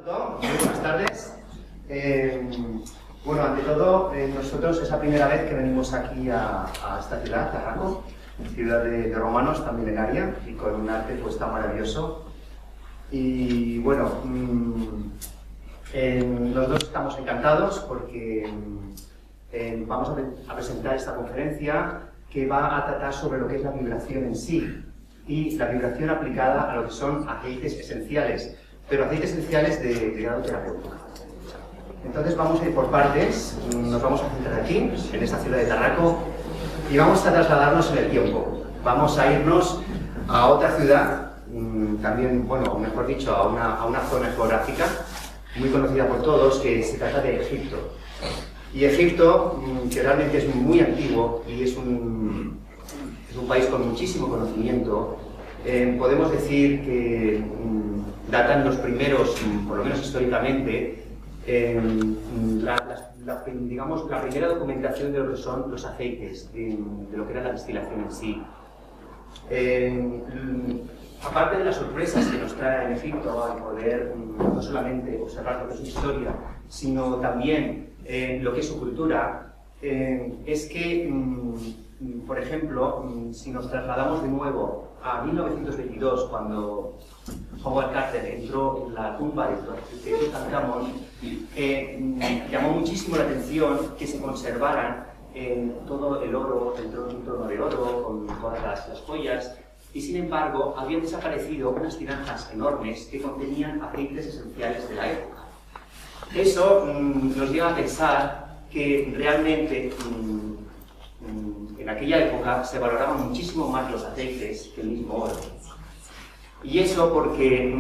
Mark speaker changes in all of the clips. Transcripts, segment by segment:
Speaker 1: todos, muy buenas tardes. Bueno, ante todo, nosotros es la primera vez que venimos aquí a esta ciudad, Tarraco, ciudad de romanos, tan milenaria, y con un arte pues tan maravilloso. Y bueno, los dos estamos encantados porque vamos a presentar esta conferencia que va a tratar sobre lo que es la vibración en sí y la vibración aplicada a lo que son aceites esenciales, pero aceites esenciales de grado terapéutico. Entonces vamos a ir por partes, nos vamos a centrar aquí, en esta ciudad de Tarraco, y vamos a trasladarnos en el tiempo. Vamos a irnos a otra ciudad, también, bueno, mejor dicho, a una zona geográfica muy conocida por todos, que se trata de Egipto. Y Egipto, que realmente es muy antiguo y es un país con muchísimo conocimiento, podemos decir que datan los primeros, por lo menos históricamente, digamos, la primera documentación de lo que son los aceites, de lo que era la destilación en sí. Aparte de las sorpresas que nos trae Egipto al poder no solamente observar lo que es su historia, sino también lo que es su cultura, es que, por ejemplo, si nos trasladamos de nuevo a 1922, cuando Howard Carter entró en la tumba de Tutankamón, llamó muchísimo la atención que se conservaran todo el oro, el trono de oro, con todas las joyas, y sin embargo habían desaparecido unas tinajas enormes que contenían aceites esenciales de la época. Eso nos lleva a pensar que realmente en aquella época se valoraban muchísimo más los aceites que el mismo oro. Y eso porque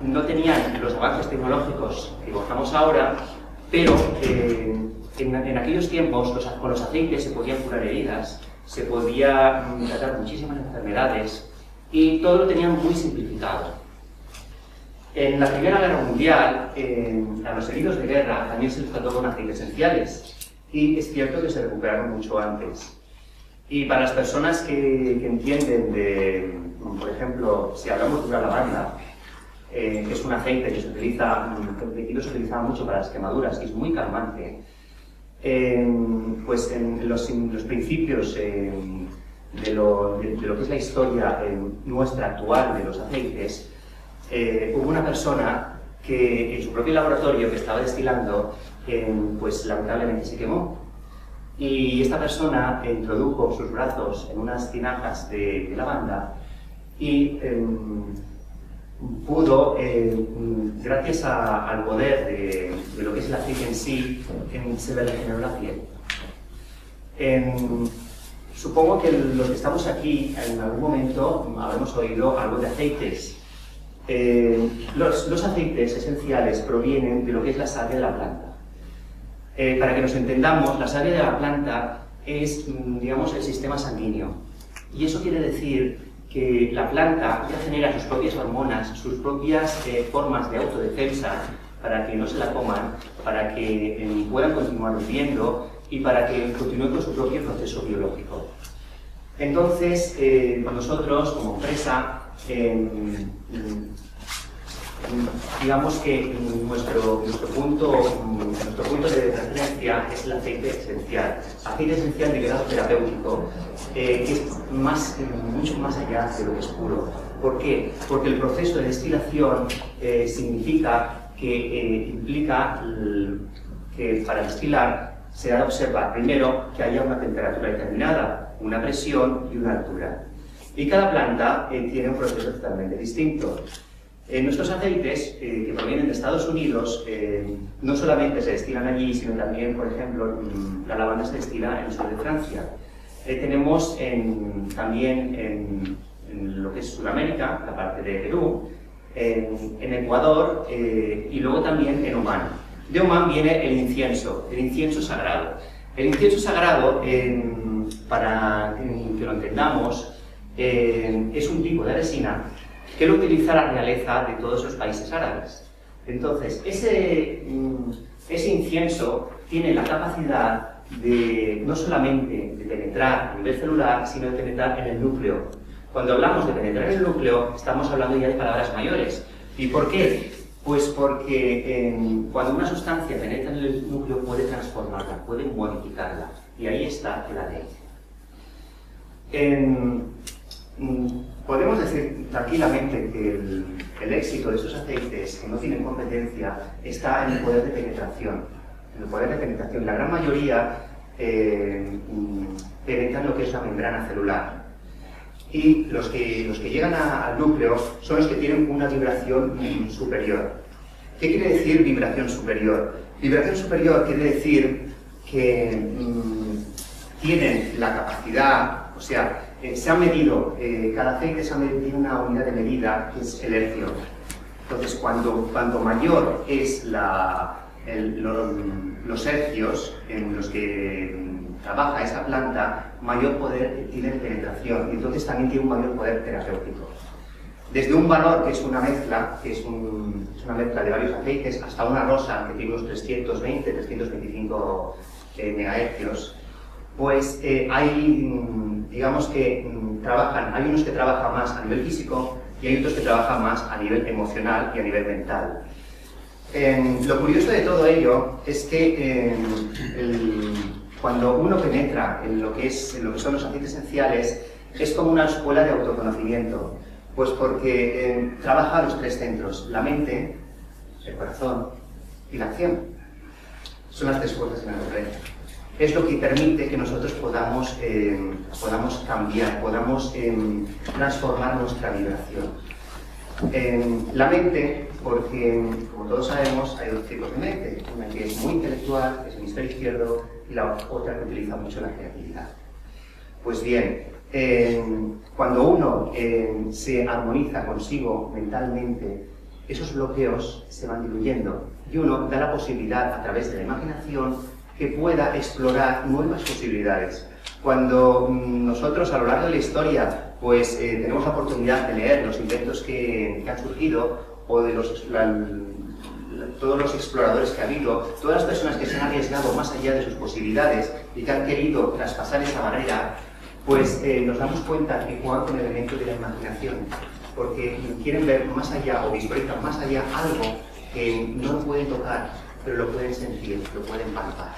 Speaker 1: no tenían los avances tecnológicos que gozamos ahora, pero en aquellos tiempos con los aceites se podían curar heridas, se podía tratar muchísimas enfermedades y todo lo tenían muy simplificado. En la Primera Guerra Mundial, a los heridos de guerra también se les trató con aceites esenciales y es cierto que se recuperaron mucho antes. Y para las personas que entienden por ejemplo, si hablamos de una lavanda, es un aceite que se utiliza, que se utiliza mucho para las quemaduras y es muy calmante, pues en los principios de lo que es la historia nuestra actual de los aceites, hubo una persona que en su propio laboratorio que estaba destilando, pues lamentablemente se quemó. Y esta persona introdujo sus brazos en unas tinajas de lavanda y pudo, gracias al poder de lo que es el aceite en sí, se le regeneró la piel. Supongo que los que estamos aquí en algún momento habremos oído algo de aceites. Los aceites esenciales provienen de lo que es la savia de la planta. Para que nos entendamos, la savia de la planta es, digamos, el sistema sanguíneo. Y eso quiere decir que la planta ya genera sus propias hormonas, sus propias formas de autodefensa para que no se la coman, para que puedan continuar viviendo y para que continúen con su propio proceso biológico. Entonces, nosotros como empresa, digamos que nuestro punto de referencia es el aceite esencial de grado terapéutico, que es mucho más allá de lo que es puro. ¿Por qué? Porque el proceso de destilación significa que implica que para destilar se ha de observar primero que haya una temperatura determinada, una presión y una altura. Y cada planta tiene un proceso totalmente distinto. Nuestros aceites, que provienen de Estados Unidos, no solamente se destilan allí, sino también, por ejemplo, la lavanda se destila en el sur de Francia. Tenemos también en lo que es Sudamérica, la parte de Perú, en Ecuador y luego también en Omán. De Omán viene el incienso sagrado. El incienso sagrado, para que lo entendamos, es un tipo de resina que lo utiliza la realeza de todos los países árabes. Entonces, ese incienso tiene la capacidad de no solamente de penetrar a nivel celular, sino de penetrar en el núcleo. Cuando hablamos de penetrar en el núcleo, estamos hablando ya de palabras mayores. ¿Y por qué? Pues porque cuando una sustancia penetra en el núcleo puede transformarla, puede modificarla, y ahí está el ADN. Podemos decir tranquilamente que el éxito de estos aceites que no tienen competencia está en el poder de penetración. En el poder de penetración, la gran mayoría penetran lo que es la membrana celular. Y los que llegan al núcleo son los que tienen una vibración superior. ¿Qué quiere decir vibración superior? Vibración superior quiere decir que tienen la capacidad, o sea, se ha medido, cada aceite tiene una unidad de medida que es el hercio. Entonces, cuanto mayor es los hercios en los que trabaja esa planta, mayor poder tiene de penetración, y entonces también tiene un mayor poder terapéutico. Desde un valor que es una mezcla, es una mezcla de varios aceites, hasta una rosa que tiene unos 320, 325 megahercios, pues digamos que hay unos que trabajan más a nivel físico y hay otros que trabajan más a nivel emocional y a nivel mental. Lo curioso de todo ello es que cuando uno penetra en lo que son los aceites esenciales, es como una escuela de autoconocimiento, pues porque trabaja los tres centros: la mente, el corazón y la acción. Son las tres fuerzas en la naturaleza. Es lo que permite que nosotros podamos cambiar, podamos transformar nuestra vibración. La mente, porque como todos sabemos, hay dos tipos de mente: una que es muy intelectual, que es el hemisferio izquierdo, y la otra que utiliza mucho la creatividad. Pues bien, cuando uno se armoniza consigo mentalmente, esos bloqueos se van diluyendo y uno da la posibilidad, a través de la imaginación, que pueda explorar nuevas posibilidades. Cuando nosotros, a lo largo de la historia, pues tenemos la oportunidad de leer los inventos que han surgido, o de todos los exploradores que ha habido, todas las personas que se han arriesgado más allá de sus posibilidades y que han querido traspasar esa barrera, pues nos damos cuenta que juegan con el elemento de la imaginación, porque quieren ver más allá o visualizan más allá algo que no lo pueden tocar, pero lo pueden sentir, lo pueden palpar.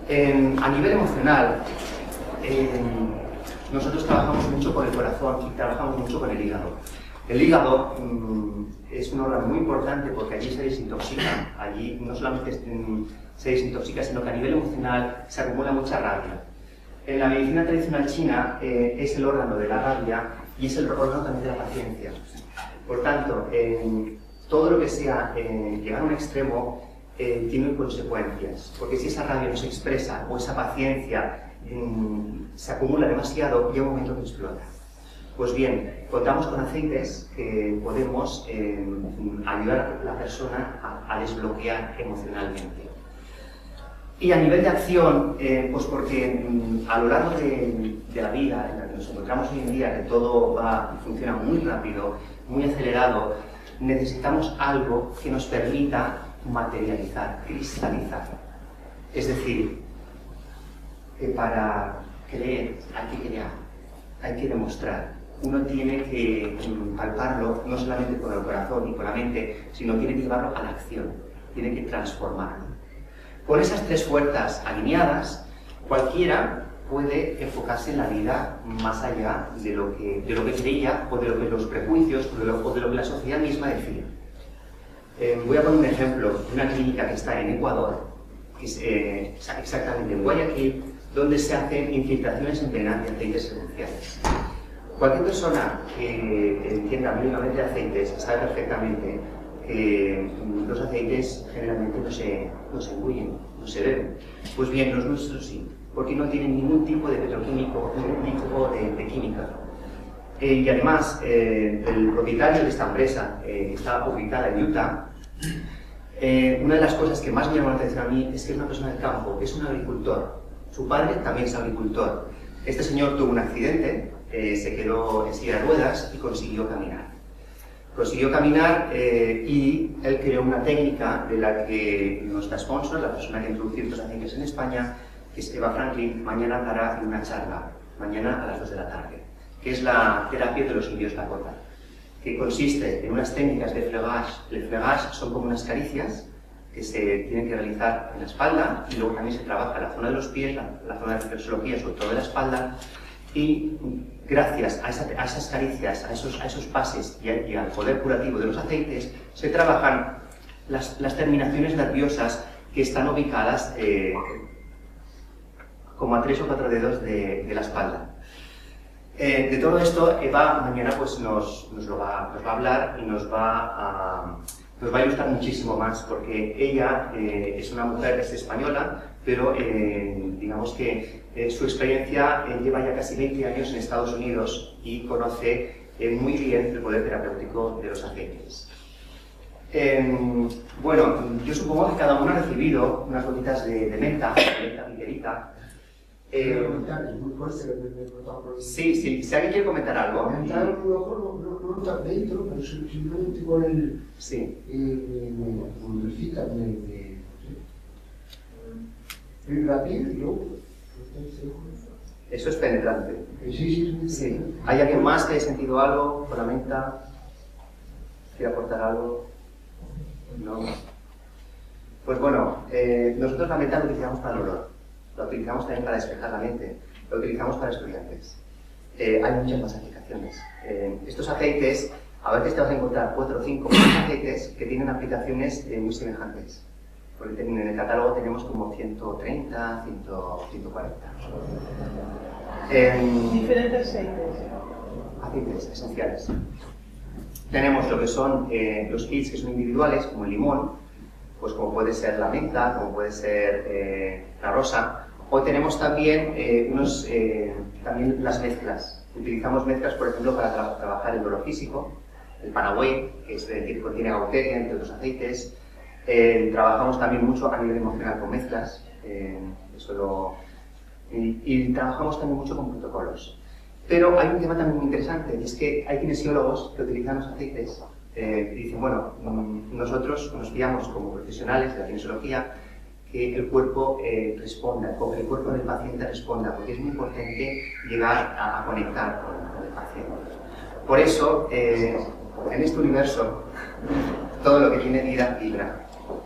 Speaker 1: A nivel emocional, nosotros trabajamos mucho con el corazón y trabajamos mucho con el hígado. El hígado es un órgano muy importante porque allí se desintoxica. Allí no solamente se desintoxica, sino que a nivel emocional se acumula mucha rabia. En la medicina tradicional china es el órgano de la rabia y es el órgano también de la paciencia. Por tanto, todo lo que sea llegar a un extremo tiene consecuencias, porque si esa rabia no se expresa o esa paciencia se acumula demasiado, llega un momento que explota. Pues bien, contamos con aceites que podemos ayudar a la persona a desbloquear emocionalmente. Y a nivel de acción, pues porque a lo largo de la vida en la que nos encontramos hoy en día, que todo funciona muy rápido, muy acelerado, necesitamos algo que nos permita materializar, cristalizar. Es decir, que para creer hay que crear, hay que demostrar. Uno tiene que palparlo no solamente con el corazón y con la mente, sino tiene que llevarlo a la acción, tiene que transformarlo. Con esas tres fuerzas alineadas, cualquiera puede enfocarse en la vida más allá de lo que creía, o de lo que los prejuicios, o de lo que la sociedad misma decía. Voy a poner un ejemplo de una clínica que está en Ecuador, que es exactamente en Guayaquil, donde se hacen infiltraciones en vena de aceites esenciales. Cualquier persona que entienda mínimamente de aceites sabe perfectamente que los aceites generalmente no se engullen, no se beben. Pues bien, los nuestros sí, porque no tienen ningún tipo de petroquímico, ningún tipo de química. Y además, el propietario de esta empresa, que está ubicada en Utah, una de las cosas que más me llamó la atención a mí es que es una persona del campo, es un agricultor. Su padre también es agricultor. Este señor tuvo un accidente, se quedó en silla de ruedas y consiguió caminar. Y él creó una técnica de la que nuestra sponsor, la persona que introdujo estos aceites en España, que es Eva Franklin, mañana dará una charla, mañana a las 2 de la tarde, que es la terapia de los indios Lakota. que consiste en unas técnicas de flegage. El flegage son como unas caricias que se tienen que realizar en la espalda, y luego también se trabaja la zona de los pies, la zona de reflexología, sobre todo de la espalda, y gracias a esas caricias, a esos pases y al poder curativo de los aceites, se trabajan las terminaciones nerviosas que están ubicadas como a 3 o 4 dedos de la espalda. De todo esto, Eva mañana pues, nos va a hablar y nos va a ilustrar muchísimo más, porque ella es una mujer, es española, pero digamos que su experiencia lleva ya casi 20 años en Estados Unidos y conoce muy bien el poder terapéutico de los aceites. Bueno, yo supongo que cada uno ha recibido unas gotitas de menta piperita.
Speaker 2: Es muy fuerte
Speaker 1: Sí, si alguien quiere comentar algo.
Speaker 2: Comentar a lo mejor no está dentro, pero simplemente con el...
Speaker 1: Sí.
Speaker 2: Con el cita, la piel y luego...
Speaker 1: Eso es penetrante.
Speaker 2: Sí.
Speaker 1: ¿Hay alguien más que haya sentido algo con la menta? ¿Quiere aportar algo? No. Pues bueno, nosotros la menta la utilizamos para el olor. La utilizamos también para despejar la mente, la utilizamos para estudiantes. Hay muchas más aplicaciones. Estos aceites, a veces te vas a encontrar 4 o 5 aceites que tienen aplicaciones muy semejantes. Porque en el catálogo tenemos como 130, 140.
Speaker 3: Diferentes aceites.
Speaker 1: Aceites esenciales. Tenemos lo que son los kits que son individuales, como el limón, pues como puede ser la menta, como puede ser la rosa, o tenemos también también las mezclas. Utilizamos mezclas, por ejemplo, para trabajar el dolor físico, el Panaway, que contiene gauteria, entre otros aceites. Trabajamos también mucho a nivel emocional con mezclas, y trabajamos también mucho con protocolos. Pero hay un tema también muy interesante, y es que hay kinesiólogos que utilizan los aceites y dicen, bueno, nosotros nos guiamos como profesionales de la kinesiología que el cuerpo responda, que el cuerpo del paciente responda, porque es muy importante llegar a conectar con el paciente. Por eso, en este universo, todo lo que tiene vida vibra.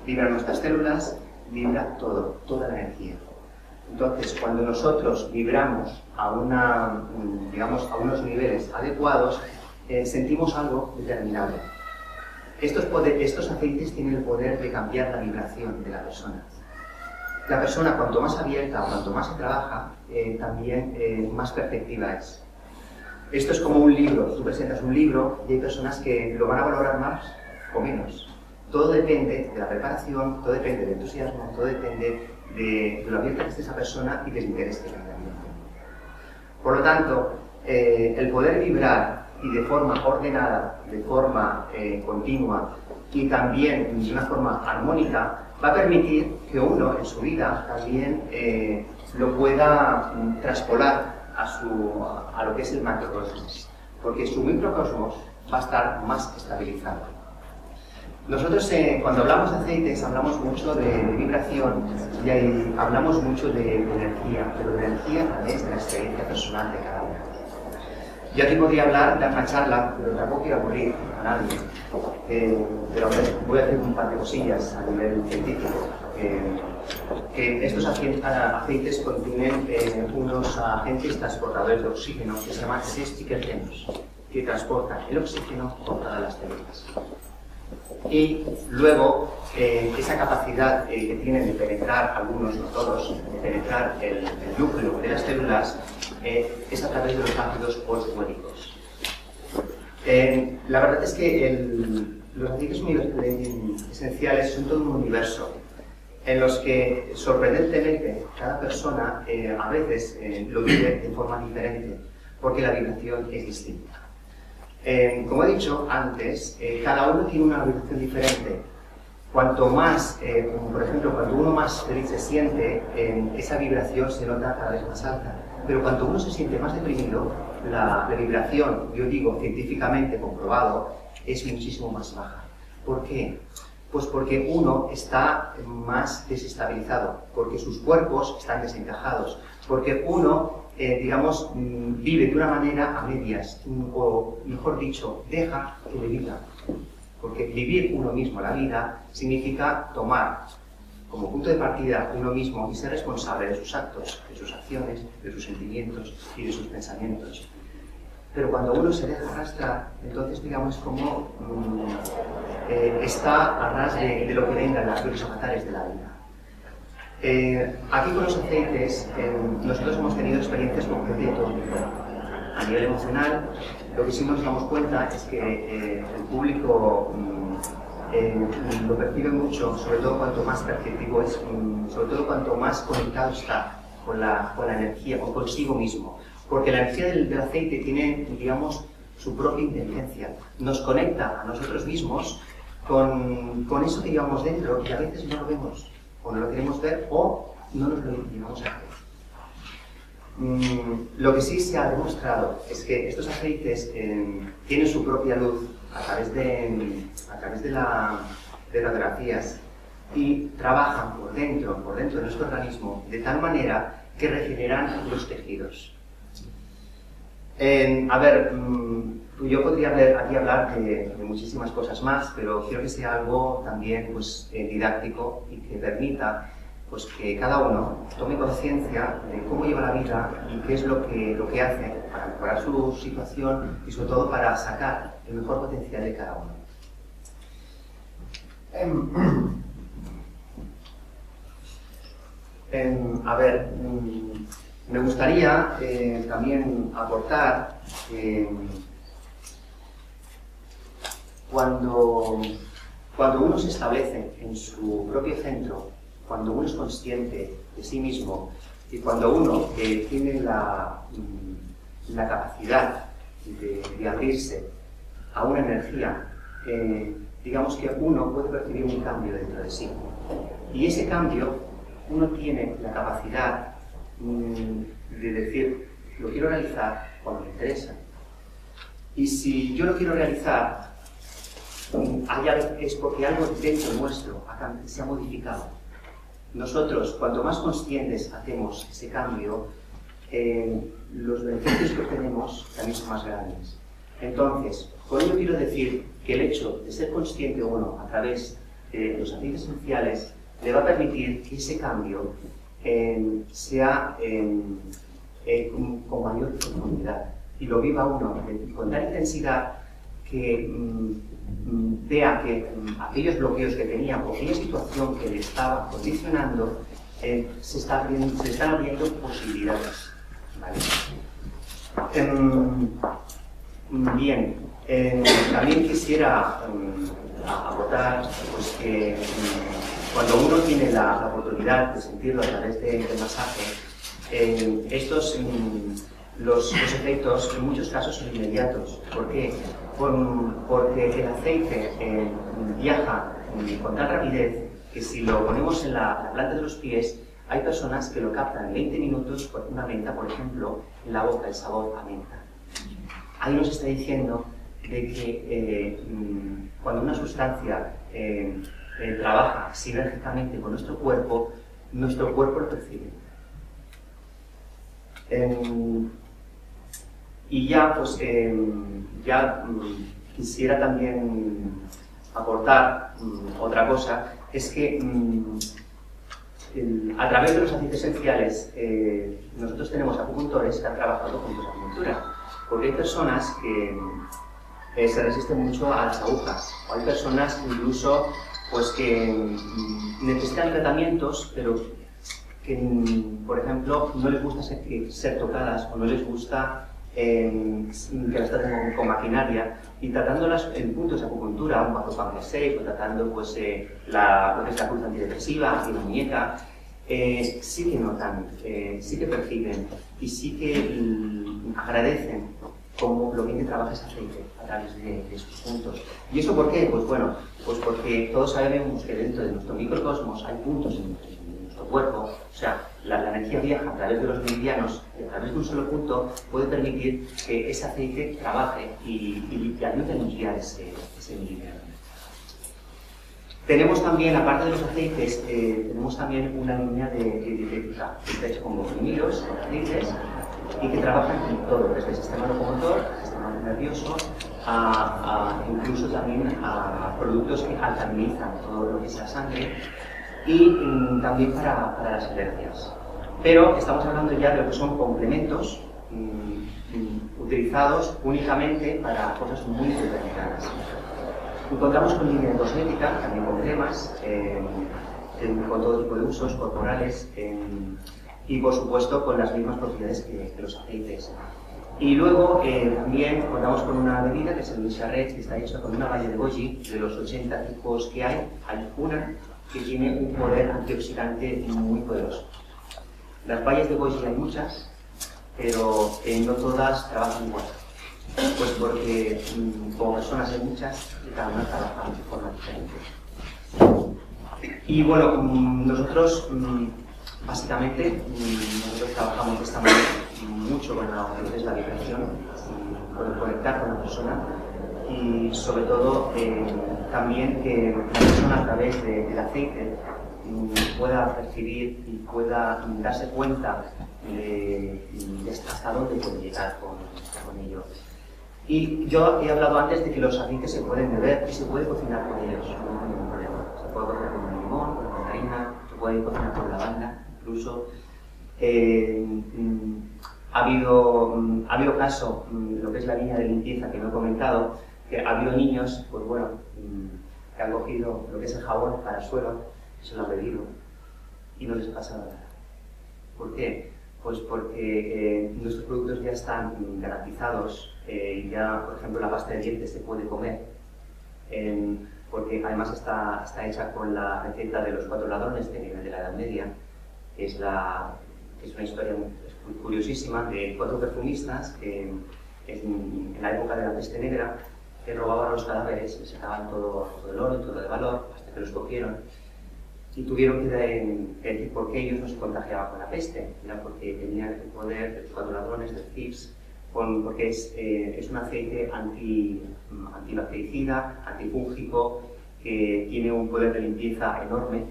Speaker 1: Vibran nuestras células, vibra todo, toda la energía. Entonces, cuando nosotros vibramos a unos niveles adecuados, sentimos algo determinado. Estos aceites tienen el poder de cambiar la vibración de la persona. La persona, cuanto más abierta, cuanto más se trabaja, también más perceptiva es. Esto es como un libro. Tú presentas un libro y hay personas que lo van a valorar más o menos. Todo depende de la preparación, todo depende del entusiasmo, todo depende de lo abierta que esté esa persona y del interés que tenga. Por lo tanto, el poder vibrar y de forma ordenada, de forma continua y también de una forma armónica, va a permitir que uno en su vida también lo pueda traspolar a lo que es el macrocosmos, porque su microcosmos va a estar más estabilizado. Nosotros cuando hablamos de aceites hablamos mucho de vibración y ahí hablamos mucho de energía, pero de energía a través de la experiencia personal de cada uno. Yo aquí podría hablar, dar una charla, pero tampoco quiero aburrir a nadie. Pero voy a hacer un par de cosillas a nivel científico. Que estos aceites contienen unos agentes transportadores de oxígeno que se llaman sesquiterpenos, que transportan el oxígeno por todas las células. Y luego, esa capacidad que tienen de penetrar, algunos, no todos, de penetrar el núcleo de las células, es a través de los ácidos fosfónicos. La verdad es que los aceites esenciales son todo un universo en los que, sorprendentemente, cada persona a veces lo vive de forma diferente, porque la vibración es distinta. Como he dicho antes, cada uno tiene una vibración diferente. Cuanto más, como por ejemplo, cuando uno más feliz se siente, esa vibración se nota cada vez más alta. Pero cuando uno se siente más deprimido, la vibración, yo digo científicamente comprobado, es muchísimo más baja. ¿Por qué? Pues porque uno está más desestabilizado, porque sus cuerpos están desencajados, porque uno digamos, vive de una manera a medias, o mejor dicho, deja que le viva. Porque vivir uno mismo la vida significa tomar como punto de partida uno mismo y ser responsable de sus actos, de sus acciones, de sus sentimientos y de sus pensamientos. Pero cuando uno se deja arrastrar, entonces digamos como está a ras de lo que venga en las glorias avatares de la vida. Aquí con los aceites, nosotros hemos tenido experiencias concretas de todo tipo. A nivel emocional, lo que sí nos damos cuenta es que el público lo percibe mucho, sobre todo cuanto más perceptivo es, sobre todo cuanto más conectado está con la energía, con consigo mismo. Porque la energía del aceite tiene, digamos, su propia inteligencia. Nos conecta a nosotros mismos con eso que llevamos dentro y a veces no lo vemos, o no lo queremos ver, o no nos lo llevamos a hacer. Lo que sí se ha demostrado es que estos aceites tienen su propia luz a través de las radiografías y trabajan por dentro de nuestro organismo de tal manera que regeneran los tejidos. Yo podría aquí hablar de muchísimas cosas más, pero quiero que sea algo también pues, didáctico y que permita pues, que cada uno tome conciencia de cómo lleva la vida y qué es lo que hace para mejorar su situación y sobre todo para sacar el mejor potencial de cada uno. Me gustaría también aportar cuando uno se establece en su propio centro, cuando uno es consciente de sí mismo y cuando uno tiene la capacidad de abrirse a una energía, digamos que uno puede percibir un cambio dentro de sí. Y ese cambio, uno tiene la capacidad de decir, lo quiero realizar cuando me interesa. Y si yo lo quiero realizar, es porque algo dentro nuestro se ha modificado. Nosotros, cuanto más conscientes hacemos ese cambio, los beneficios que obtenemos también son más grandes. Entonces, con ello quiero decir que el hecho de ser consciente uno a través de los aceites esenciales le va a permitir que ese cambio sea con mayor profundidad y lo viva uno con tal intensidad que vea que aquellos bloqueos que tenía o aquella situación que le estaba condicionando se están abriendo posibilidades. ¿Vale? Bien, también quisiera aportar pues, que cuando uno tiene la oportunidad de sentirlo a través del masaje, los efectos en muchos casos son inmediatos. ¿Por qué? Porque el aceite viaja con tal rapidez que si lo ponemos en la planta de los pies, hay personas que lo captan en 20 minutos con una menta, por ejemplo, en la boca, el sabor a menta. Ahí nos está diciendo de que cuando una sustancia trabaja sinérgicamente con nuestro cuerpo lo percibe. Y ya, pues, quisiera también aportar otra cosa, es que a través de los aceites esenciales nosotros tenemos acupuntores que han trabajado con la acupuntura, porque hay personas que se resisten mucho a las agujas, o hay personas incluso pues, que necesitan tratamientos, pero que, por ejemplo, no les gusta ser tocadas o no les gusta que las traten con maquinaria, y tratándolas en puntos de acupuntura, un bajo 6, o tratando pues, lo que es la cruz antidepresiva y la muñeca, sí que notan, sí que perciben y sí que agradecen como lo bien que trabaja ese aceite a través de sus puntos. ¿Y eso por qué? Pues bueno, pues porque todos sabemos que dentro de nuestro microcosmos hay puntos en nuestro cuerpo, o sea, la energía viaja a través de los meridianos y a través de un solo punto puede permitir que ese aceite trabaje y ayude a limpiar ese meridiano. Tenemos también, aparte de los aceites, tenemos también una línea de dietética que está hecha con comprimidos, con aceites, y que trabajan en todo, desde el sistema locomotor, el sistema nervioso, incluso también a productos que alcalinizan todo lo que es la sangre y también para las alergias. Pero estamos hablando ya de lo que son complementos utilizados únicamente para cosas muy determinadas. Encontramos con línea de cosmética, también con cremas, con todo tipo de usos corporales y por supuesto con las mismas propiedades que los aceites. Y luego también contamos con una bebida que es el Charret, que está hecha con una baya de goji. De los 80 tipos que hay una que tiene un poder antioxidante muy poderoso. Las bayas de goji hay muchas, pero no todas trabajan igual. Pues porque como personas hay muchas y cada una trabaja de forma diferente. Y bueno, nosotros básicamente trabajamos de esta manera mucho con lo que es la vibración, con el conectar con la persona y sobre todo también que la persona a través del aceite pueda percibir y pueda darse cuenta de hasta dónde puede llegar con ello. Y yo he hablado antes de que los aceites se pueden beber y se puede cocinar con ellos, no hay ningún problema. Se puede cocinar con limón, con mandarina, se puede cocinar con lavanda, incluso. Ha habido caso, lo que es la línea de limpieza que no he comentado, que ha habido niños, pues bueno, que han cogido lo que es el jabón para el suelo, se lo han bebido y no les ha pasado nada. ¿Por qué? Pues porque nuestros productos ya están garantizados, ya por ejemplo la pasta de dientes se puede comer, porque además está hecha con la receta de los 4 ladrones de la Edad Media, que es una historia muy curiosísima de 4 perfumistas que en la época de la peste negra robaban los cadáveres, les sacaban todo el oro y todo de valor hasta que los cogieron y tuvieron que decir por qué ellos no se contagiaban con la peste. Era porque tenían el poder de los 4 ladrones del CIPS, porque es un aceite antibactericida, antifúngico, que tiene un poder de limpieza enorme,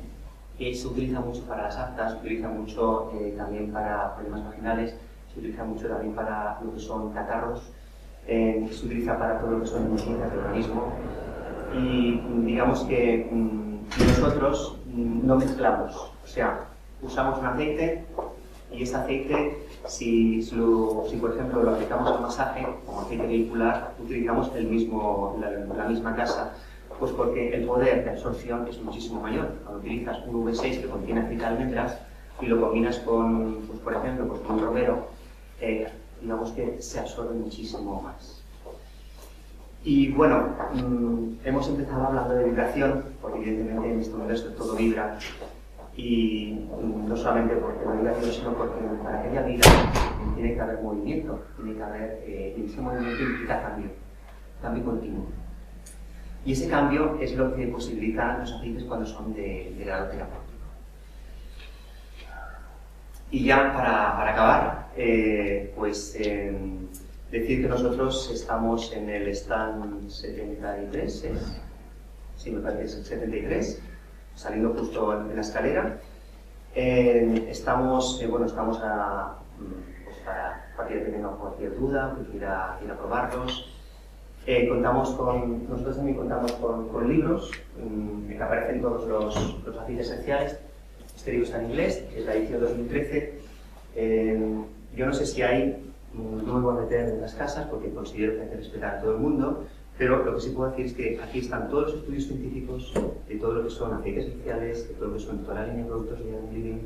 Speaker 1: que se utiliza mucho para las aftas, se utiliza mucho también para problemas vaginales, se utiliza mucho también para lo que son catarros, se utiliza para todo lo que son limpiezas del organismo y digamos que nosotros no mezclamos, o sea, usamos un aceite y ese aceite, si por ejemplo lo aplicamos al masaje como aceite vehicular, utilizamos la misma casa. Pues porque el poder de absorción es muchísimo mayor. Cuando utilizas un V6 que contiene aceite de almendras y lo combinas con, pues por ejemplo, pues con un romero, digamos que se absorbe muchísimo más. Y bueno, hemos empezado hablando de vibración, porque evidentemente en este universo todo vibra, y no solamente porque la vibración, sino porque para que haya vida tiene que haber movimiento, tiene que haber, y ese movimiento implica cambio continuo. Y ese cambio es lo que posibilita los aceites cuando son de grado terapéutico. Y ya para acabar, decir que nosotros estamos en el stand 73, sí, me parece que es el 73, saliendo justo en la escalera. Estamos para cualquiera que tenga cualquier duda, que quiera probarlos. Nosotros también contamos con libros que aparecen todos los aceites esenciales. Este libro está en inglés, es la edición 2013. Yo no sé si no me voy a meter en las casas porque considero que hay que respetar a todo el mundo, pero lo que sí puedo decir es que aquí están todos los estudios científicos de todo lo que son aceites esenciales, de todo lo que son toda la línea de productos de Young Living,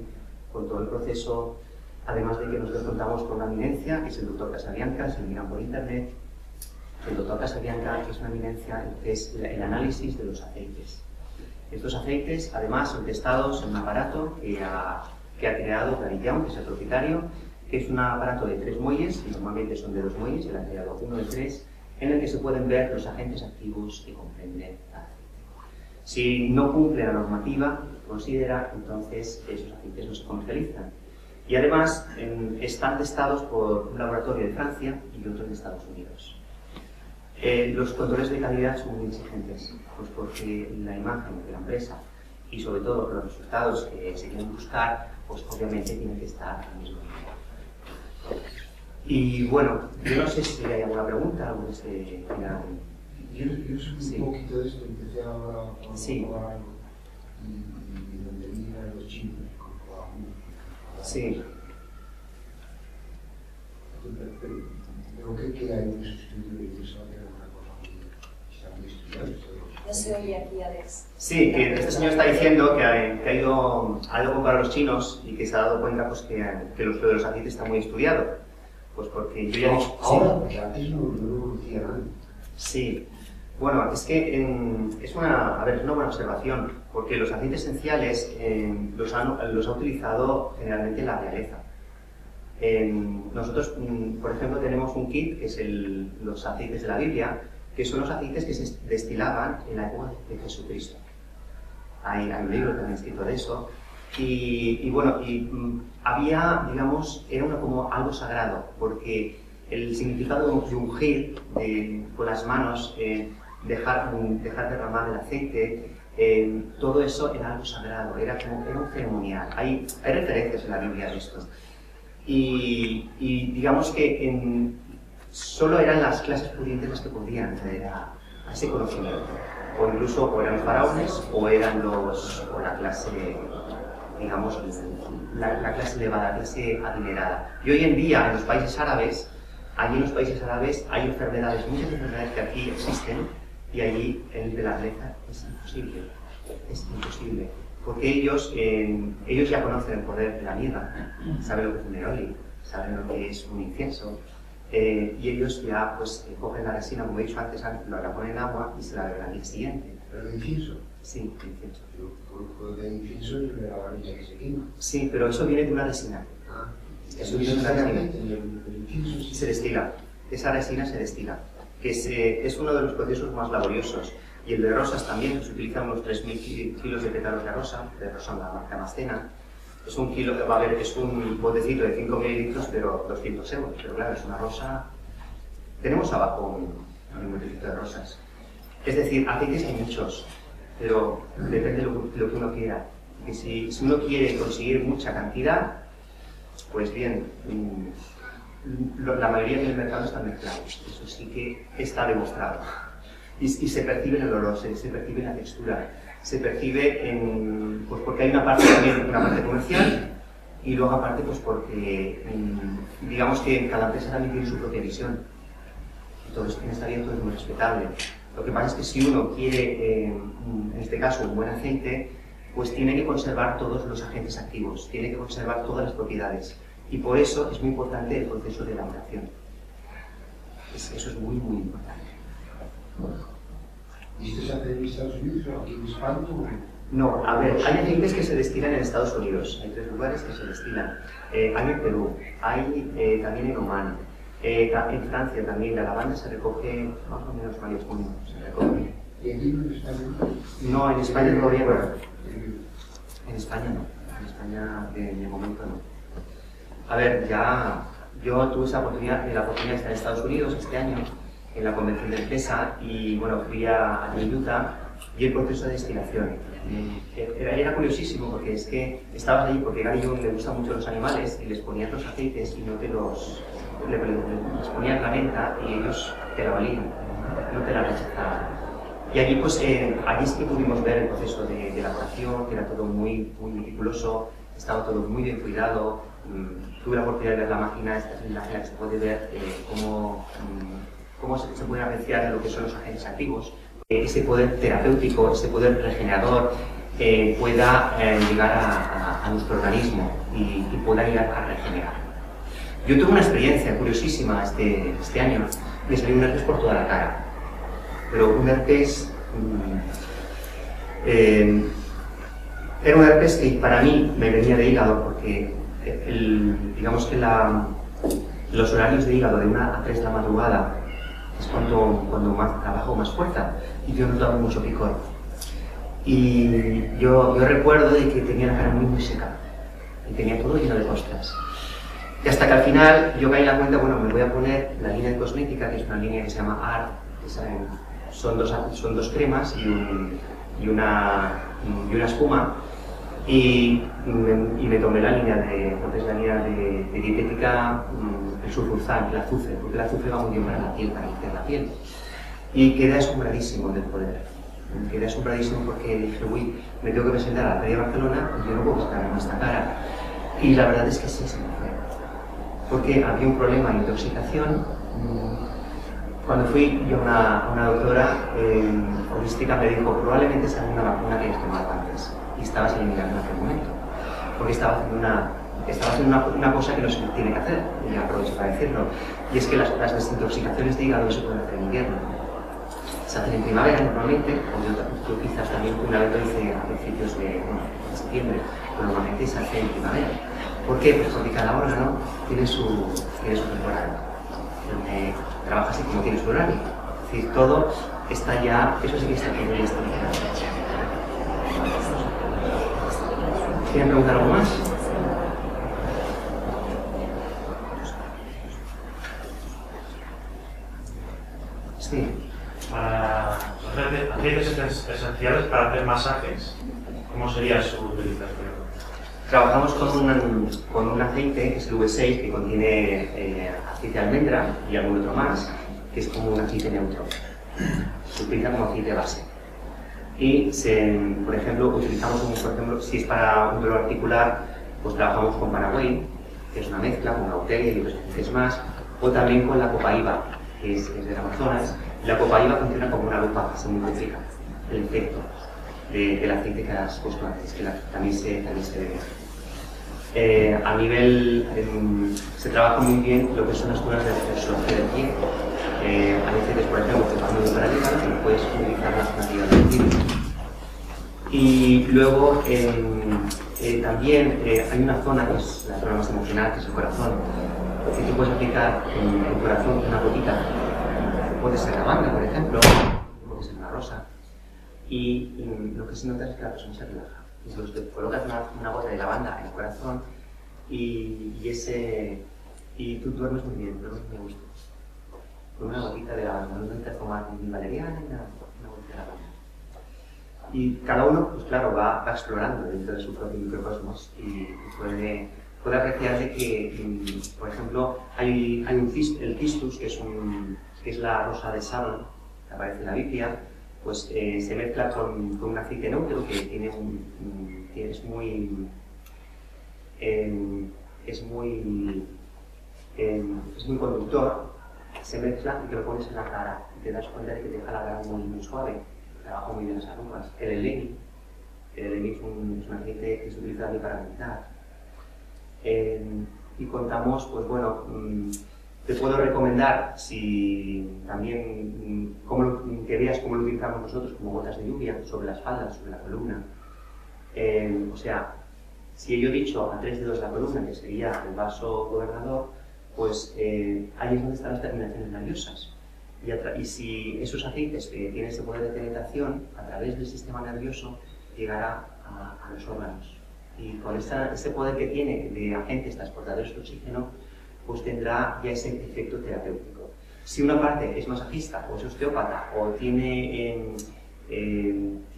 Speaker 1: con todo el proceso, además de que nosotros contamos con una eminencia, que es el doctor Casabianca, si lo miran por internet. El doctor Casabianca es una eminencia en lo que es el análisis de los aceites. Estos aceites, además, son testados en un aparato que ha creado David Young, que es el propietario, que es un aparato de 3 muelles, que normalmente son de 2 muelles, él ha creado uno de 3, en el que se pueden ver los agentes activos que comprende el aceite. Si no cumple la normativa que considera, entonces esos aceites no se comercializan. Y además están testados por un laboratorio de Francia y otro de Estados Unidos. Los controles de calidad son muy exigentes, pues porque la imagen de la empresa y sobre todo los resultados que se quieren buscar, pues obviamente tienen que estar al mismo nivel. Y bueno, yo no sé si hay alguna pregunta o este final.
Speaker 2: Yo sé un poquito de esto, empecé ahora con algo y donde vi a los chinos con Coahuila.
Speaker 1: Sí.
Speaker 2: Pero que hay un estudio y eso hay alguna cosa que está muy estudiado.
Speaker 3: No se oye aquí, Alex.
Speaker 1: Sí, que este señor está diciendo que ha ido a comparar a los chinos y que se ha dado cuenta pues, que lo de los aceites está muy estudiado. Pues porque yo ya he dicho...
Speaker 2: Ahora, porque antes no lo conocía nadie.
Speaker 1: Sí. Bueno, es que es una buena observación, porque los aceites esenciales los ha utilizado generalmente la realeza. Nosotros, por ejemplo, tenemos un kit que es los aceites de la Biblia, que son los aceites que se destilaban en la época de Jesucristo. Hay un libro también escrito de eso. Y había, digamos, era como algo sagrado, porque el significado de ungir con las manos, dejar derramar el aceite, todo eso era algo sagrado, era un ceremonial. Hay referencias en la Biblia de esto. Y digamos que solo eran las clases pudientes las que podían acceder a ese conocimiento. O incluso eran los faraones o eran la clase, digamos, la clase elevada, la clase adinerada. Y hoy en día en los países árabes, hay enfermedades, muchas enfermedades que aquí existen y allí el de la realeza es imposible. Porque ellos ya conocen el poder de la mirra, saben lo que es un neroli, saben lo que es un incienso, y ellos ya pues cogen la resina, como he dicho antes, la ponen en agua y se la beben al día siguiente.
Speaker 2: ¿Pero el incienso?
Speaker 1: Sí, el incienso.
Speaker 2: Yo conozco de incienso y de la varilla que se quema.
Speaker 1: Sí, pero eso viene de una resina. Eso viene de una resina.
Speaker 2: El incienso sí.
Speaker 1: Se destila. Esa resina se destila, que es uno de los procesos más laboriosos. Y el de rosas también, se utilizan unos 3.000 kilos de pétalos de rosa en la marca Mascena. Es un botecito de 5 mililitros, pero 200 euros. Pero claro, es una rosa. Tenemos abajo un botecito de rosas. Es decir, aceites hay muchos, pero depende de lo que uno quiera. Que si uno quiere conseguir mucha cantidad, pues bien, la mayoría del mercado están mezclados. Eso sí que está demostrado. Y se percibe en el olor, se percibe en la textura, se percibe pues porque hay una parte comercial y luego aparte pues porque digamos que cada empresa también tiene su propia visión. Entonces en esta vida todo es muy respetable. Lo que pasa es que si uno quiere, en este caso, un buen aceite, pues tiene que conservar todos los agentes activos, tiene que conservar todas las propiedades. Y por eso es muy importante el proceso de elaboración. Eso es muy, muy importante.
Speaker 2: ¿Y esto se hace en Estados Unidos o aquí en España?
Speaker 1: No, a ver, hay aceites que se destilan en Estados Unidos, hay 3 lugares que se destilan. Hay en Perú, hay también en Omán, en Francia también, la lavanda se recoge más o menos varios junio, se recoge.
Speaker 2: ¿Y aquí en España?
Speaker 1: No, en España todavía no. En España no, en España de momento no. A ver, yo tuve la oportunidad de estar en Estados Unidos este año, en la convención de empresa, y bueno, fui a Utah y el proceso de destilación. Era curiosísimo porque es que estabas allí porque Gary Young le gustan mucho los animales y les ponías los aceites y no te les ponías la venta y ellos te la valían, no te la rechazaban. Y allí pues allí sí que pudimos ver el proceso de elaboración, que era todo muy, muy meticuloso, estaba todo muy bien cuidado. Tuve la oportunidad de ver la máquina, esta es la máquina que se puede ver cómo se puede apreciar lo que son los agentes activos, ese poder terapéutico, ese poder regenerador pueda llegar a nuestro organismo y pueda llegar a regenerar. Yo tuve una experiencia curiosísima este año, me salió un herpes por toda la cara, pero un herpes era un herpes que para mí me venía de hígado porque digamos que los horarios de hígado de 1 a 3 de la madrugada es cuando más trabajo, más fuerza, y yo notaba mucho picor. Y yo recuerdo de que tenía la cara muy, muy seca, y tenía todo lleno de costras. Y hasta que al final yo caí en la cuenta, bueno, me voy a poner la línea de cosmética, que es una línea que se llama ART, que son dos cremas y una espuma, y me tomé la línea de dietética el sulfurzán, el azufre, porque el azufre va muy bien para la piel, para limpiar la piel. Y quedé asombradísimo del poder. Quedé asombradísimo porque dije, uy, me tengo que presentar a la Feria de Barcelona y yo no puedo estar en esta cara. Y la verdad es que sí, se me fue. Porque había un problema de intoxicación. Cuando fui yo a una doctora holística me dijo, probablemente sea una vacuna que hayas tomado antes. Y estabas eliminando en aquel momento. Porque estaba haciendo una cosa que no se tiene que hacer, y aprovecho para decirlo. Y es que las desintoxicaciones de hígado no se pueden hacer en invierno. Se hacen en primavera normalmente, o yo quizás también una vez lo hice a principios de septiembre, pero normalmente se hace en primavera. ¿Por qué? Pues porque cada órgano tiene su temporada. Trabaja así como tiene su horario. Es decir, todo está ya, eso sí que está bien estabilizado. ¿Quieren preguntar algo más? Sí.
Speaker 3: Aceites esenciales para hacer masajes, ¿cómo sería su utilización?
Speaker 1: Trabajamos con un aceite, que es el V6, que contiene aceite de almendra y algún otro más, que es como un aceite neutro. Se utiliza como aceite base. Y, por ejemplo, si es para un dolor articular, pues trabajamos con Paraguay, que es una mezcla con Gauteria y otros aceites más, o también con la copaíba, que es del Amazonas. La copaíba funciona como una lupa, se multiplica el efecto del aceite que has puesto antes, que también se ve. A nivel, se trabaja muy bien lo que son las zonas de reflexología del pie. Hay aceites, por ejemplo, que van muy para el hígado, que puedes utilizar las cantidades del pie. Y luego también hay una zona, que es la zona más emocional, que es el corazón. Si tú puedes aplicar en el corazón una gotita, puede ser lavanda, por ejemplo, puede ser una rosa, y lo que se nota es que la persona se relaja. Entonces te colocas una gota de lavanda en el corazón y tú duermes muy bien, duermes muy a gusto. Con una gotita de lavanda, no necesitas tomar ni valeriana ni nada, una gotita de lavanda. Y cada uno, pues claro, va explorando dentro de su propio microcosmos y puede apreciar de que, por ejemplo, hay el cistus, que es la rosa de Sharon, que aparece en la Biblia, pues se mezcla con un aceite neutro que es muy conductor, se mezcla y te lo pones en la cara y te das cuenta de que te deja la cara muy suave, trabaja muy bien las arrugas. El elemi es un aceite que se utiliza también para meditar. Y contamos, pues bueno, te puedo recomendar si también que veas cómo lo utilizamos nosotros como gotas de lluvia sobre la espalda, sobre la columna. O sea, si yo he dicho a 3 dedos de la columna, que sería el vaso gobernador, pues ahí es donde están las terminaciones nerviosas. Y si esos aceites tienen ese poder de penetración, a través del sistema nervioso llegará a los órganos. Y con ese poder que tiene de agentes transportadores de oxígeno, pues tendrá ya ese efecto terapéutico. Si una parte es masajista o es osteópata o tiene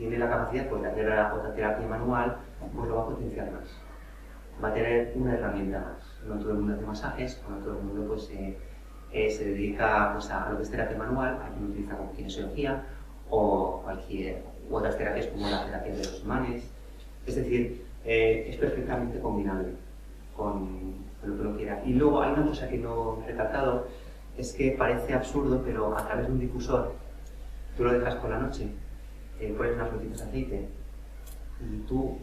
Speaker 1: la capacidad pues, de hacer otra terapia manual, pues lo va a potenciar más. Va a tener una herramienta más. No todo el mundo hace masajes, no todo el mundo pues, se dedica pues, a lo que es terapia manual, hay quien utiliza como kinesiología o otras terapias como la terapia de los imanes. Es decir, es perfectamente combinable con lo que uno quiera. Y luego hay una cosa que no he recalcado, es que parece absurdo, pero a través de un difusor, tú lo dejas por la noche, pones unas gotitas de aceite y tú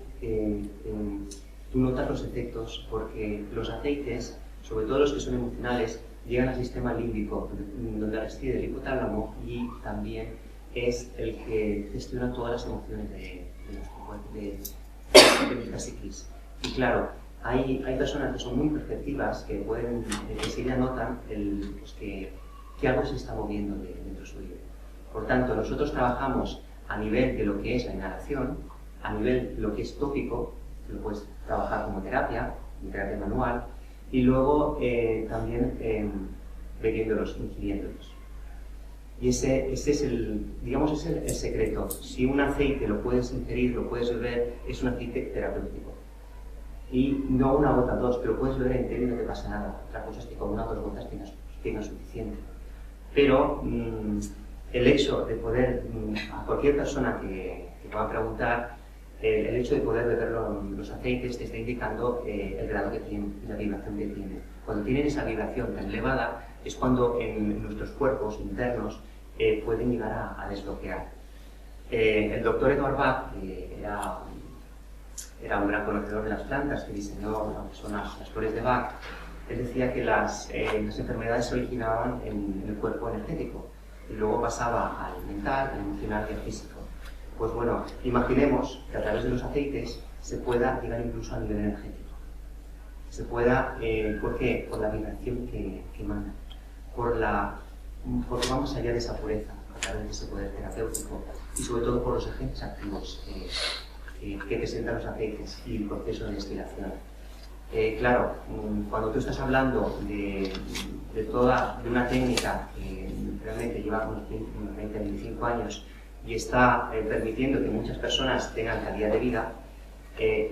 Speaker 1: notas los efectos, porque los aceites, sobre todo los que son emocionales, llegan al sistema límbico, donde reside el hipotálamo y también es el que gestiona todas las emociones de nuestra psiquis. Y claro, hay personas que son muy perceptivas que enseguida notan pues que algo se está moviendo dentro suyo. Por tanto, nosotros trabajamos a nivel de lo que es la inhalación, a nivel de lo que es tópico, que lo puedes trabajar como terapia manual, y luego también bebiéndolos, ingiriéndolos. Y ese es el secreto. Si un aceite lo puedes ingerir, lo puedes beber, es un aceite terapéutico. Y no una gota, dos, pero puedes beber entero y no te pasa nada. Otra cosa es que con una o dos gotas tengas suficiente. Pero el hecho de poder, a cualquier persona que pueda preguntar, el hecho de poder beber los aceites te está indicando el grado que tiene, la vibración que tiene. Cuando tienen esa vibración tan elevada es cuando en nuestros cuerpos internos pueden llegar a desbloquear. El doctor Edward Bach era un gran conocedor de las plantas, que diseñó lo que son las flores de Bach. Él decía que las enfermedades se originaban en el cuerpo energético y luego pasaba al mental, al emocional y al físico. Pues bueno, imaginemos que a través de los aceites se pueda llegar incluso a nivel energético. Se pueda, ¿por qué? Por la vibración que emana, porque va más allá de esa pureza, a través de ese poder terapéutico y sobre todo por los agentes activos que presentan los aceites y el proceso de destilación. Claro, cuando tú estás hablando de una técnica que realmente lleva unos 20-25 años y está permitiendo que muchas personas tengan calidad de vida,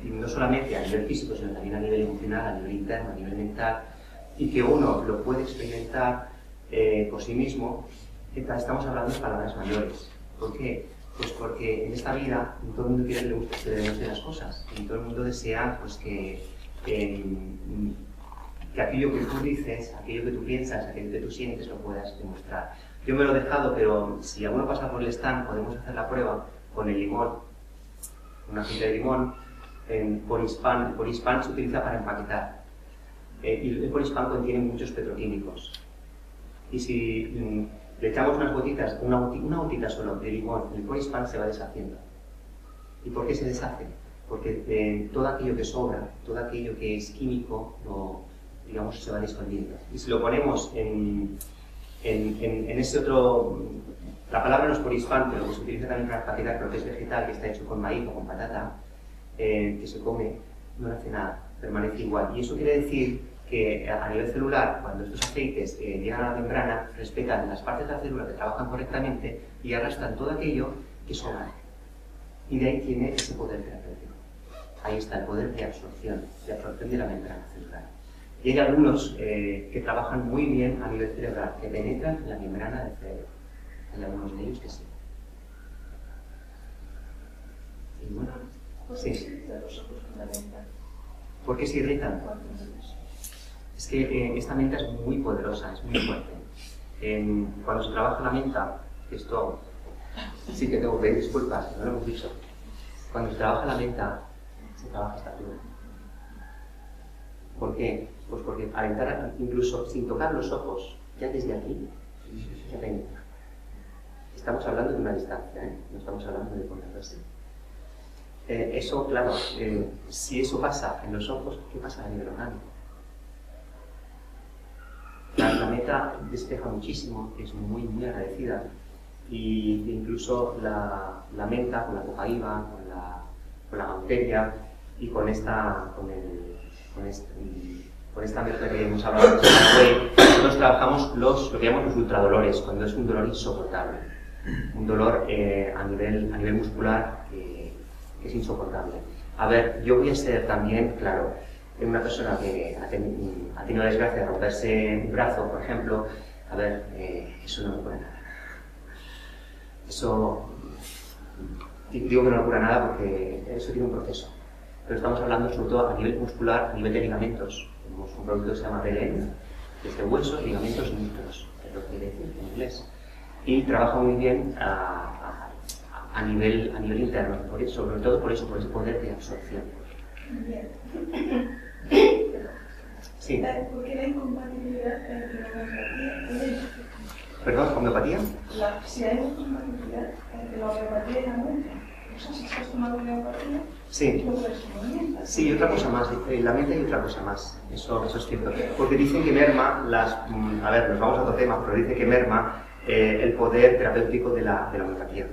Speaker 1: no solamente a nivel físico, sino también a nivel emocional, a nivel interno, a nivel mental, y que uno lo puede experimentar por sí mismo, estamos hablando de palabras mayores. ¿Por qué? Pues porque en esta vida todo el mundo quiere que le guste que le demuestre las cosas, y todo el mundo desea pues, que aquello que tú dices, aquello que tú piensas, aquello que tú sientes lo puedas demostrar. Yo me lo he dejado, pero si alguno pasa por el stand, podemos hacer la prueba con el limón, una aceite de limón. El Polispan se utiliza para empaquetar. Y el Polispan contiene muchos petroquímicos. Y si le echamos unas gotitas, una gotita solo de limón, el Polispan se va deshaciendo. ¿Y por qué se deshace? Porque todo aquello que sobra, todo aquello que es químico, digamos, se va disolviendo. Y si lo ponemos en ese otro, la palabra no es Polispan, pero se utiliza también para empaquetar, pero que es vegetal, que está hecho con maíz o con patata, que se come, no hace nada, permanece igual. Y eso quiere decir que a nivel celular, cuando estos aceites llegan a la membrana, respetan las partes de la célula que trabajan correctamente y arrastran todo aquello que sobra. Y de ahí tiene ese poder terapéutico. Ahí está el poder de absorción de la membrana celular. Y hay algunos que trabajan muy bien a nivel cerebral, que penetran en la membrana del cerebro. Hay algunos de ellos que sí. Y bueno, sí. ¿Por qué se irritan? Es que esta menta es muy poderosa, es muy fuerte. Cuando se trabaja la menta, esto sí que tengo que pedir disculpas, que no lo hemos dicho. Cuando se trabaja la menta, se trabaja esta altura. ¿Por qué? Pues porque al entrar, incluso sin tocar los ojos, ya desde aquí, ya penetra. Estamos hablando de una distancia, no estamos hablando de conocerse. Eso, claro, si eso pasa en los ojos, ¿qué pasa a nivel orgánico? La menta despeja muchísimo, es muy, muy agradecida. Y incluso la menta con la copaíba, con la bacteria y con esta menta que hemos hablado hoy, nosotros trabajamos lo que llamamos los ultradolores, cuando es un dolor insoportable, un dolor a nivel muscular que es insoportable. A ver, yo voy a ser también, claro, una persona que ha tenido la desgracia de romperse un brazo, por ejemplo, a ver, eso no me cura nada. Eso, digo que no me cura nada porque eso tiene un proceso. Pero estamos hablando sobre todo a nivel muscular, a nivel de ligamentos. Tenemos un producto que se llama PLN, que es de huesos, ligamentos y músculos, es lo que quiere decir en inglés. Y trabaja muy bien a nivel interno, sobre todo por ese poder de absorción.
Speaker 4: Bien.
Speaker 1: Sí.
Speaker 4: ¿Por qué la incompatibilidad entre la homeopatía y la
Speaker 1: ¿Perdón? ¿Homeopatía?
Speaker 4: Si hay incompatibilidad entre la homeopatía y la mente. O sea, si estás tomando homeopatía,
Speaker 1: sí.
Speaker 4: no puedes tomar menta.
Speaker 1: Sí, y otra cosa más, la mente y otra cosa más, eso es cierto. Porque dicen que merma a ver, nos vamos a otro tema, pero dice que merma el poder terapéutico de la homeopatía.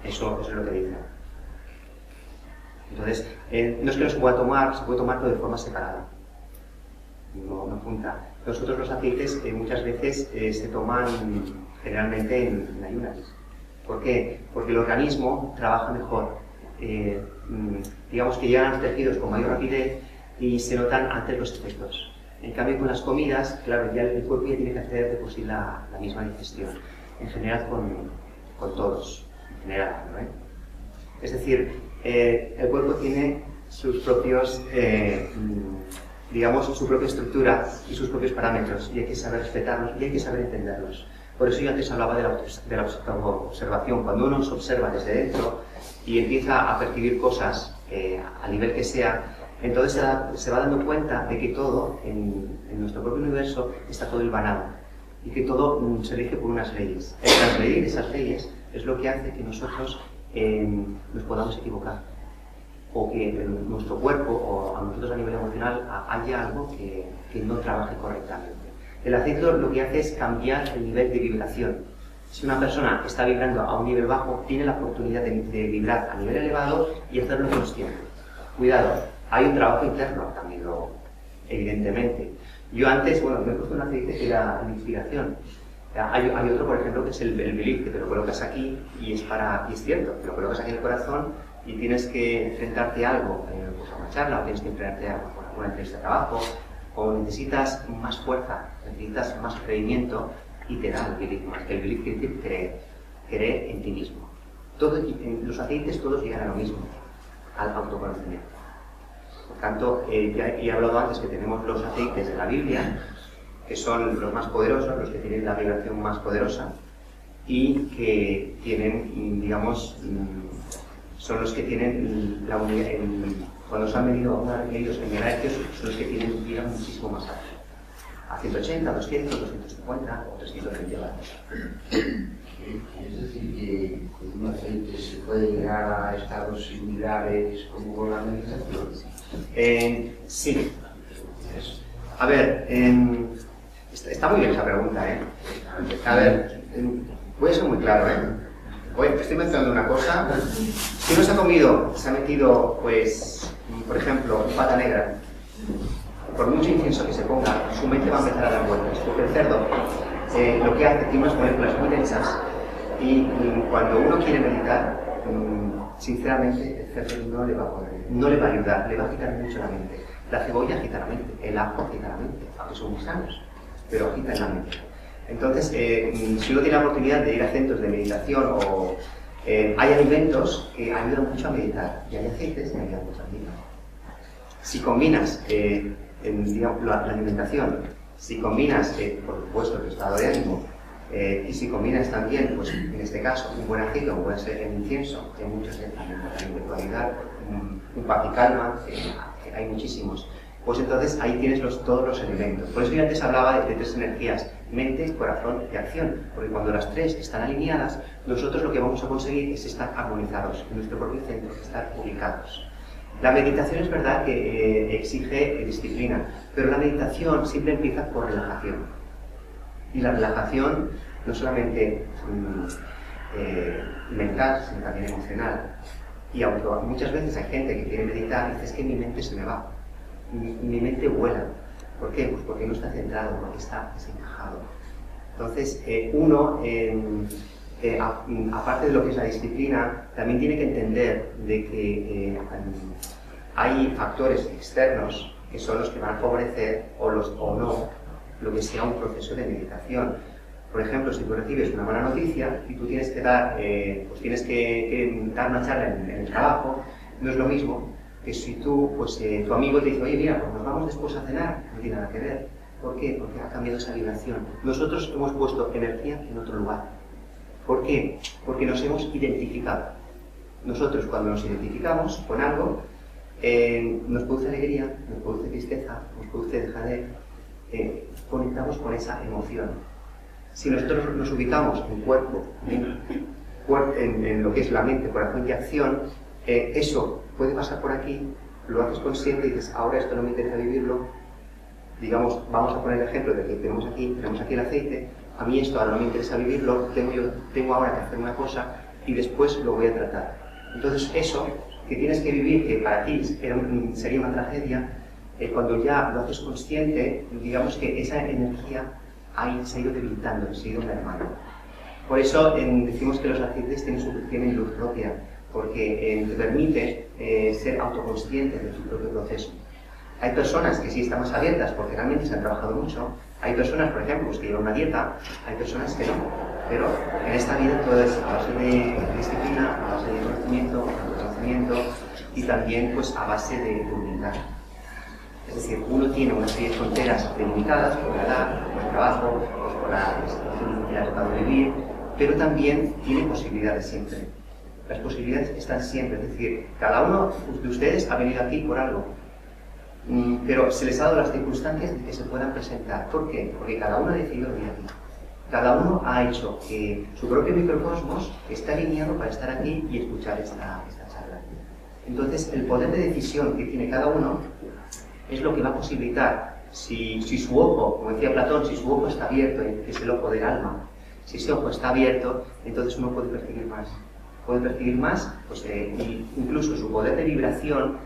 Speaker 1: Eso es lo que dicen. Entonces, no es que no se pueda tomar, se puede tomar todo de forma separada, no junta. Nosotros los aceites muchas veces se toman generalmente en ayunas. ¿Por qué? Porque el organismo trabaja mejor digamos que llegan a los tejidos con mayor rapidez y se notan antes los efectos. En cambio, con las comidas, claro, ya el cuerpo ya tiene que hacer de por sí la misma digestión, en general con todos, en general, ¿no? Es decir, el cuerpo tiene sus propios, digamos, su propia estructura y sus propios parámetros, y hay que saber respetarlos y hay que saber entenderlos. Por eso yo antes hablaba de la observación. Cuando uno se observa desde dentro y empieza a percibir cosas a nivel que sea, entonces se va dando cuenta de que todo, en nuestro propio universo, está todo hilvanado y que todo se rige por unas leyes. El transgredir esas leyes es lo que hace que nosotros nos podamos equivocar, o que en nuestro cuerpo o a nosotros a nivel emocional haya algo que no trabaje correctamente. El aceite lo que hace es cambiar el nivel de vibración. Si una persona está vibrando a un nivel bajo, tiene la oportunidad de vibrar a nivel elevado y hacerlo consciente. Cuidado, hay un trabajo interno también, evidentemente. Yo antes, bueno, me he puesto un aceite que era la inspiración. Hay otro, por ejemplo, que es el belief, que te lo colocas aquí y es cierto, te lo colocas aquí en el corazón y tienes que enfrentarte a algo, pues a una charla, o tienes que enfrentarte a una entrevista de trabajo, o necesitas más fuerza, necesitas más creimiento y te da el belief más. El belief quiere decir creer en ti mismo. Los aceites todos llegan a lo mismo, al autoconocimiento. Por tanto, ya he hablado antes que tenemos los aceites de la Biblia, que son los más poderosos, los que tienen la vibración más poderosa y que tienen, digamos, son los que tienen la unidad, cuando se han medidos en megahercios, son los que tienen vida muchísimo más alta, a 180, 200, 250 o 320 vatios.
Speaker 2: Es decir, que con un aceite se puede llegar a estados similares como con la meditación.
Speaker 1: Sí. A ver, está muy bien esa pregunta, ¿eh? A ver, voy a ser muy claro, ¿eh? Estoy mencionando una cosa. Si uno se ha metido, pues, por ejemplo, pata negra, por mucho incienso que se ponga, su mente va a empezar a dar vueltas, porque el cerdo lo que hace tiene unas moléculas muy densas y cuando uno quiere meditar, sinceramente, el cerdo no le va a ayudar, le va a agitar mucho la mente. La cebolla agita la mente, el ajo agita la mente, aunque son muy sanos, pero agitan la mente. Entonces, si uno tiene la oportunidad de ir a centros de meditación o hay alimentos que ayudan mucho a meditar y hay aceites que ayudan mucho a meditar. Si combinas digamos, la alimentación, si combinas, por supuesto, el estado de ánimo, y si combinas también, pues en este caso, un buen aceite, como puede ser el incienso, que hay muchos también de cualidad, un paz y calma, hay muchísimos. Pues entonces ahí tienes todos los elementos. Por eso yo antes hablaba de tres energías: mente, corazón y acción. Porque cuando las tres están alineadas, nosotros lo que vamos a conseguir es estar armonizados en nuestro propio centro, estar ubicados. La meditación es verdad que exige disciplina, pero la meditación siempre empieza por relajación. Y la relajación no solamente mental, sino también emocional. Y aunque muchas veces hay gente que quiere meditar y dice: es que mi mente se me va. Mi mente vuela. ¿Por qué? Pues porque no está centrado, porque está desencajado. Entonces, uno, aparte de lo que es la disciplina, también tiene que entender de que hay factores externos que son los que van a favorecer o no lo que sea un proceso de meditación. Por ejemplo, si tú recibes una mala noticia y tú tienes que dar, dar una charla en el trabajo, no es lo mismo que si tú, tu amigo te dice: oye, mira, pues nos vamos después a cenar. No tiene nada que ver. ¿Por qué? Porque ha cambiado esa vibración. Nosotros hemos puesto energía en otro lugar. ¿Por qué? Porque nos hemos identificado. Nosotros, cuando nos identificamos con algo, nos produce alegría, nos produce tristeza, nos produce dejadez, conectamos con esa emoción. Si nosotros nos ubicamos en cuerpo, en lo que es la mente, corazón y acción, eso puede pasar por aquí, lo haces consciente y dices: ahora esto no me interesa vivirlo. Digamos, vamos a poner el ejemplo de que tenemos aquí el aceite. A mí esto ahora no me interesa vivirlo, tengo ahora que hacer una cosa y después lo voy a tratar. Entonces eso que tienes que vivir, que para ti sería una tragedia, cuando ya lo haces consciente, digamos que esa energía se ha ido debilitando, se ha ido mermando. Por eso decimos que los aceites tienen luz propia, porque te permite ser autoconsciente de tu propio proceso. Hay personas que sí están más abiertas porque realmente se han trabajado mucho. Hay personas, por ejemplo, que llevan una dieta, hay personas que no. Pero en esta vida todo es a base de disciplina, a base de conocimiento, autoconocimiento y también pues a base de humildad. Es decir, uno tiene una serie de fronteras delimitadas por la edad, por el trabajo, pues por la situación que le ha tocado vivir, pero también tiene posibilidades siempre. Las posibilidades están siempre, es decir, cada uno de ustedes ha venido aquí por algo, pero se les ha dado las circunstancias de que se puedan presentar. ¿Por qué? Porque cada uno ha decidido venir aquí. Cada uno ha hecho que su propio microcosmos está alineado para estar aquí y escuchar esta charla. Entonces, el poder de decisión que tiene cada uno es lo que va a posibilitar, si su ojo, como decía Platón, si su ojo está abierto, que es el ojo del alma, si ese ojo está abierto, entonces uno puede percibir más. Puede percibir más, pues, incluso su poder de vibración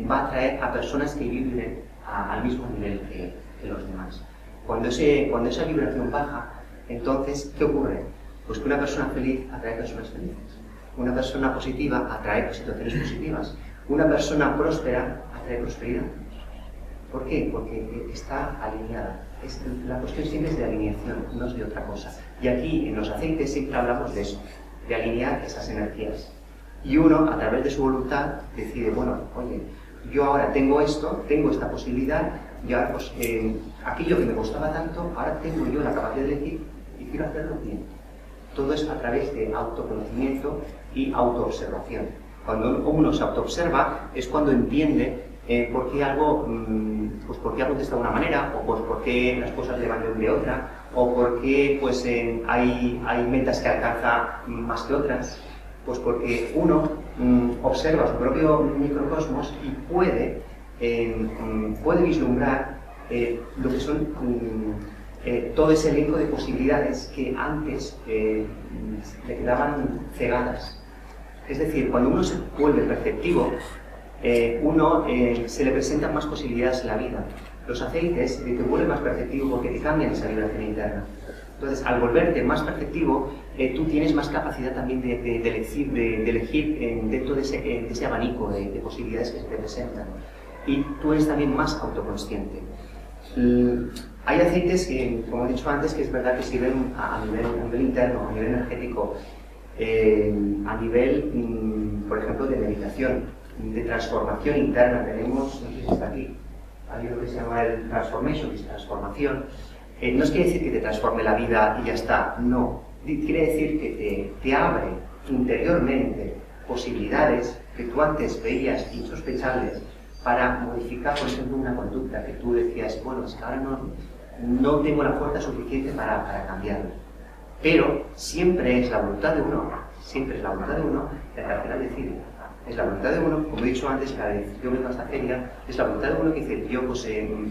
Speaker 1: va a atraer a personas que vibren al mismo nivel que los demás. Cuando esa vibración baja, entonces, ¿qué ocurre? Pues que una persona feliz atrae personas felices. Una persona positiva atrae situaciones positivas. Una persona próspera atrae prosperidad. ¿Por qué? Porque está alineada. La cuestión siempre es de alineación, no es de otra cosa. Y aquí, en los aceites, siempre hablamos de eso, de alinear esas energías. Y uno, a través de su voluntad, decide, bueno, oye, yo ahora tengo esto, tengo esta posibilidad, y ahora, pues, aquello que me costaba tanto, ahora tengo yo la capacidad de elegir y quiero hacerlo bien. Todo es a través de autoconocimiento y autoobservación. Cuando uno se autoobserva es cuando entiende por qué algo está de una manera, o pues por qué las cosas le van de otra, o por qué pues, hay metas que alcanza más que otras. Pues porque uno observa su propio microcosmos y puede vislumbrar lo que son todo ese elenco de posibilidades que antes le quedaban cegadas. Es decir, cuando uno se vuelve perceptivo, se le presentan más posibilidades en la vida. Los aceites te vuelven más perceptivo porque te cambian esa vibración interna. Entonces, al volverte más perceptivo, tú tienes más capacidad también de elegir dentro de ese abanico de posibilidades que se te presentan. Y tú eres también más autoconsciente. Hay aceites que, como he dicho antes, que es verdad que sirven a nivel interno, a nivel energético, a nivel, por ejemplo, de meditación, de transformación interna. Tenemos, no sé si está aquí, hay uno que se llama el Transformation, que es transformación. No es quiere decir que te transforme la vida y ya está, no. Quiere decir que te abre interiormente posibilidades que tú antes veías insospechables para modificar, por ejemplo, una conducta que tú decías, bueno, es que ahora no tengo la fuerza suficiente para cambiarla. Pero siempre es la voluntad de uno, siempre es la voluntad de uno que al final decide. Es la voluntad de uno, como he dicho antes, yo vengo a esta feria, es la voluntad de uno que dice, yo pues,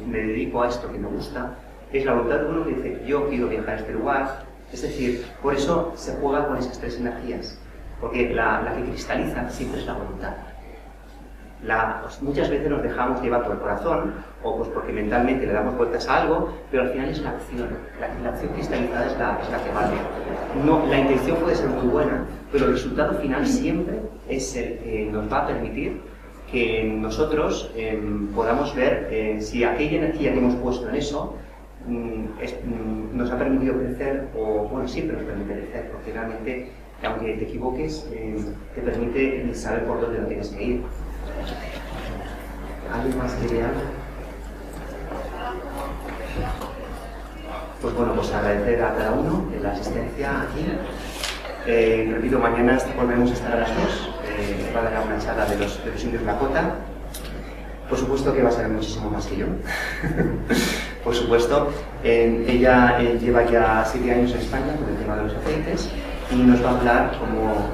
Speaker 1: me dedico a esto que me gusta, es la voluntad de uno que dice, yo quiero viajar a este lugar. Es decir, por eso se juega con esas tres energías, porque la que cristaliza siempre es la voluntad. Pues muchas veces nos dejamos llevar por el corazón, o pues porque mentalmente le damos vueltas a algo, pero al final es la acción. La acción cristalizada es la que vale. No, la intención puede ser muy buena, pero el resultado final siempre es el que nos va a permitir que nosotros podamos ver si aquella energía que hemos puesto en eso nos ha permitido crecer, o bueno, siempre nos permite crecer, porque realmente, aunque te equivoques, te permite saber por dónde no tienes que ir. ¿Alguien más quiere algo? Pues bueno, pues agradecer a cada uno la asistencia aquí. Repito, mañana volvemos a estar a las 2. Va a dar una charla de los indios Lakota. Por supuesto que va a saber muchísimo más que yo. Por supuesto, ella lleva ya 7 años en España con el tema de los aceites y nos va a hablar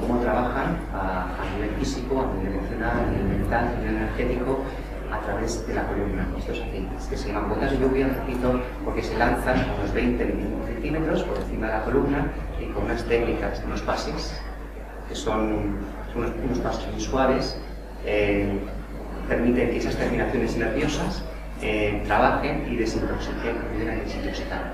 Speaker 1: cómo trabajan a nivel físico, a nivel emocional, a nivel mental, a nivel energético, a través de la columna, estos aceites, que se llaman gotas de lluvia, repito, porque se lanzan a unos 20-25 centímetros por encima de la columna y con unas técnicas, unos pases, que son unos pases muy suaves, permiten que esas terminaciones nerviosas trabajen y desintoxiquen, ayuden a desintoxicar.